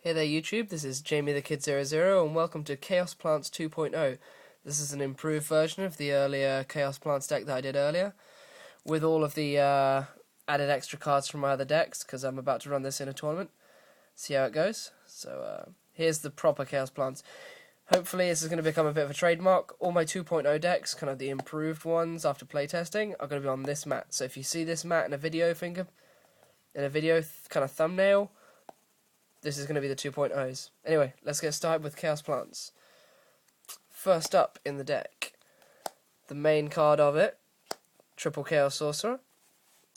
Hey there YouTube, this is Jamie the Kid00 and welcome to Chaos Plants 2.0. This is an improved version of the earlier Chaos Plants deck that I did earlier, with all of the added extra cards from my other decks, because I'm about to run this in a tournament. See how it goes. So here's the proper Chaos Plants. Hopefully this is going to become a bit of a trademark. All my 2.0 decks, kind of the improved ones after playtesting, are going to be on this mat. So if you see this mat in a video kind of thumbnail, this is going to be the 2.0s. Anyway, let's get started with Chaos Plants. First up in the deck, the main card of it, Triple Chaos Sorcerer.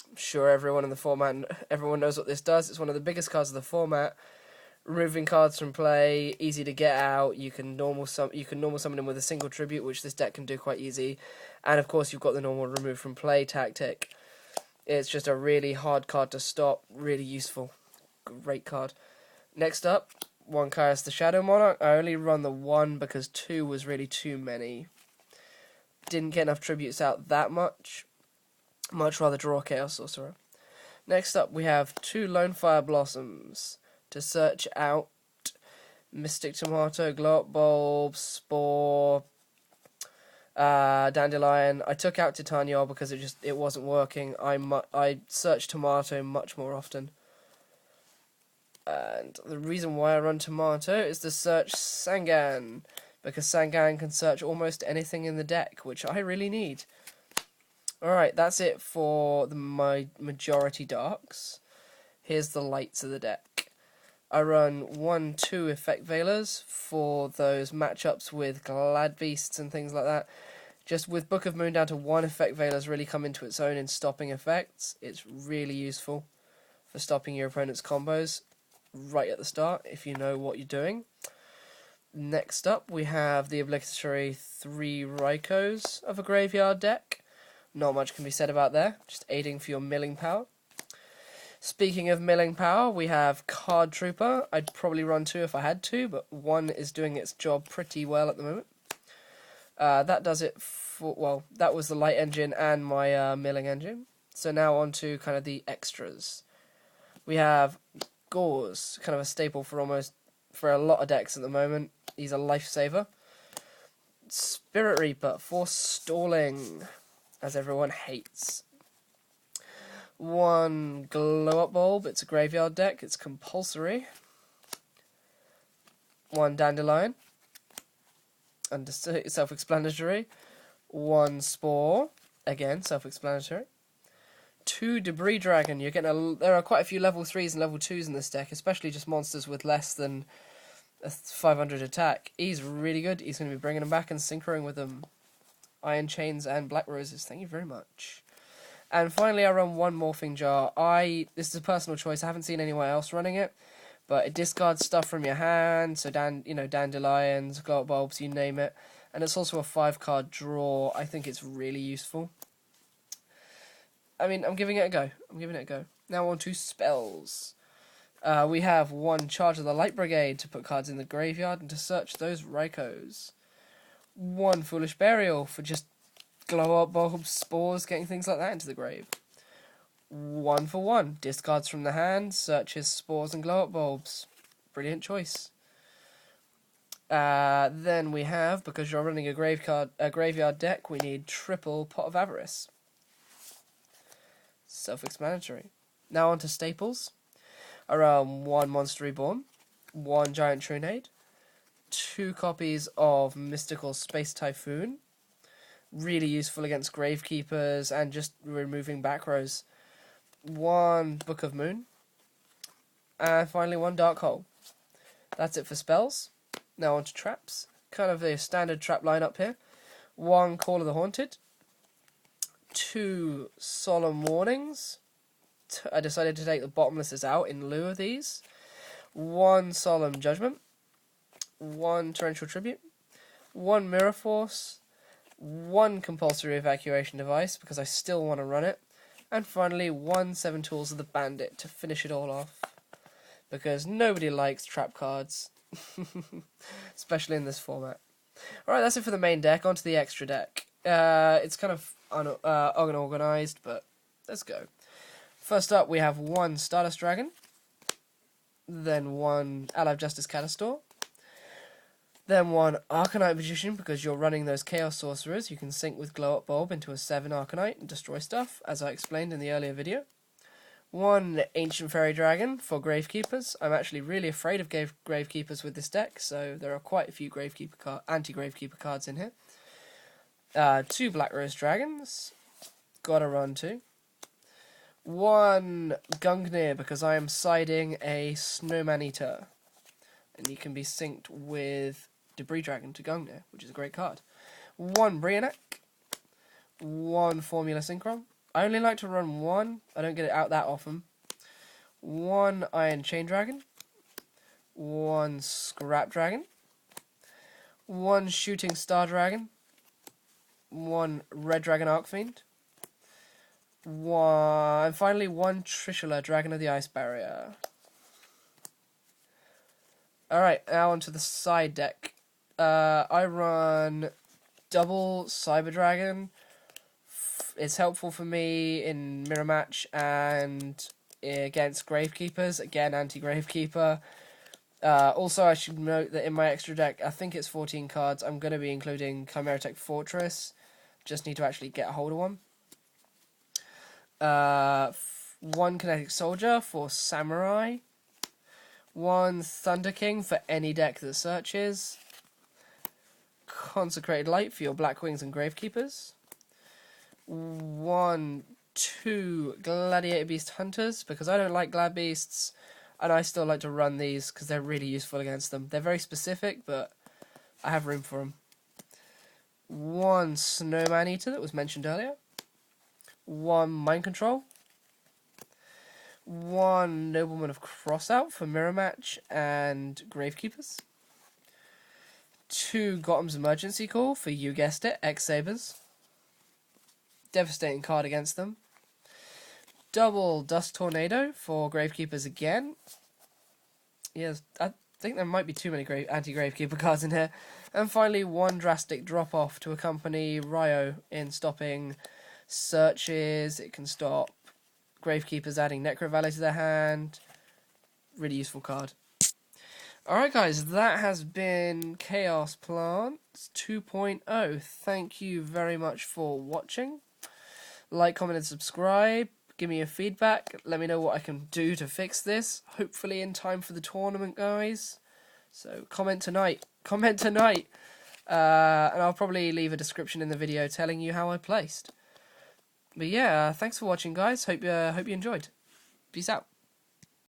I'm sure everyone in the format, everyone knows what this does. It's one of the biggest cards of the format. Removing cards from play, easy to get out. You can normal summon him with a single tribute, which this deck can do quite easy. And of course, you've got the normal remove from play tactic. It's just a really hard card to stop. Really useful. Great card. Next up, one Kairos the Shadow Monarch. I only run the one because two was really too many. Didn't get enough tributes out that much. Much rather draw Chaos Sorcerer. Next up, we have two Lone Fire Blossoms to search out Mystic Tomato, Glow Up Bulb, Spore, Dandelion. I took out Titaniol because it wasn't working. I searched Tomato much more often. And the reason why I run Tomato is to search Sangan, because Sangan can search almost anything in the deck, which I really need. Alright, that's it for my majority darks. Here's the lights of the deck. I run 1-2 Effect Veilers for those matchups with Glad Beasts and things like that. Just with Book of Moon down to 1 Effect Veilers really come into its own in stopping effects. It's really useful for stopping your opponent's combos right at the start, if you know what you're doing. Next up, we have the obligatory 3 Raikos of a graveyard deck. Not much can be said about there, just aiding for your milling power. Speaking of milling power, we have Card Trooper. I'd probably run 2 if I had to, but 1 is doing its job pretty well at the moment. That does it for, well, that was the light engine and my milling engine. So now on to kind of the extras. We have Gauze, kind of a staple for a lot of decks at the moment. He's a lifesaver. Spirit Reaper for stalling, as everyone hates. 1 Glow Up Bulb, it's a graveyard deck, it's compulsory. 1 Dandelion, and self-explanatory. 1 Spore, again self-explanatory. 2 Debris Dragon. You're getting there are quite a few level 3s and level 2s in this deck, especially just monsters with less than a 500 attack. He's really good. He's going to be bringing them back and synchroing with them. Iron Chains and Black Roses. Thank you very much. And finally, I run 1 Morphing Jar. This is a personal choice. I haven't seen anyone else running it, but it discards stuff from your hand. So dandelions, glow up bulbs, you name it. And it's also a 5-card draw. I think it's really useful. I mean, I'm giving it a go. Now on to spells. We have 1 Charge of the Light Brigade to put cards in the graveyard and to search those Raikos. 1 Foolish Burial for just glow up bulbs, spores, getting things like that into the grave. 1 for 1. Discards from the hand, searches spores and glow up bulbs. Brilliant choice. Then we have, because you're running a graveyard deck, we need triple Pot of Avarice. Self-explanatory. Now on to staples. Around 1 Monster Reborn, 1 Giant Trunade, 2 copies of Mystical Space Typhoon. Really useful against Gravekeepers and just removing back rows. 1 Book of Moon. And finally 1 Dark Hole. That's it for spells. Now on to traps. Kind of a standard trap lineup here. 1 Call of the Haunted. 2 Solemn Warnings. I decided to take the Bottomlesses out in lieu of these. 1 Solemn Judgment. 1 Torrential Tribute. 1 Mirror Force. 1 Compulsory Evacuation Device, because I still want to run it. And finally, 1 7 Tools of the Bandit to finish it all off. Because nobody likes trap cards. Especially in this format. Alright, that's it for the main deck. On to the extra deck. It's kind of unorganized, but let's go. First up, we have 1 Stardust Dragon, then one Allied Justice Catastor, then one Arcanite Magician, because you're running those Chaos Sorcerers. You can sync with Glow Up Bulb into a 7 Arcanite and destroy stuff, as I explained in the earlier video. One Ancient Fairy Dragon for Gravekeepers. I'm actually really afraid of Gravekeepers with this deck, so there are quite a few anti-Gravekeeper cards in here. 2 Black Rose Dragons. Gotta run 2. 1 Gungnir, because I am siding a Snowman Eater. And you can be synced with Debris Dragon to Gungnir, which is a great card. 1 Brionac. 1 Formula Synchron. I only like to run 1. I don't get it out that often. 1 Iron Chain Dragon. 1 Scrap Dragon. 1 Shooting Star Dragon. 1 Red Dragon Arcfiend. And finally 1 Trishula, Dragon of the Ice Barrier. Alright, now onto the side deck. I run double Cyber Dragon. It's helpful for me in Mirror Match and against Gravekeepers. Again, anti-Gravekeeper. Also, I should note that in my extra deck, I think it's 14 cards, I'm going to be including Chimera Tech Fortress. Just need to actually get a hold of one. 1 Kinetic Soldier for Samurai. 1 Thunder King for any deck that searches. Consecrated Light for your Black Wings and Gravekeepers. 2 Gladiator Beast Hunters, because I don't like Glad Beasts, and I still like to run these because they're really useful against them. They're very specific, but I have room for them. 1 Snowman Eater that was mentioned earlier. 1 Mind Control. 1 Nobleman of Crossout for Mirror Match and Gravekeepers. 2 Gotham's Emergency Call for, you guessed it, X-Sabers. Devastating card against them. Double Dust Tornado for Gravekeepers again. Yes, I think there might be too many anti-Gravekeeper cards in here. And finally, 1 Drastic Drop-Off to accompany Ryo in stopping searches. It can stop Gravekeepers adding Necro Valley to their hand. Really useful card. Alright guys, that has been Chaos Plants 2.0. Thank you very much for watching. Like, comment and subscribe. Give me your feedback. Let me know what I can do to fix this. Hopefully in time for the tournament, guys. So comment tonight. Comment tonight. And I'll probably leave a description in the video telling you how I placed. But yeah, thanks for watching, guys. Hope you enjoyed. Peace out.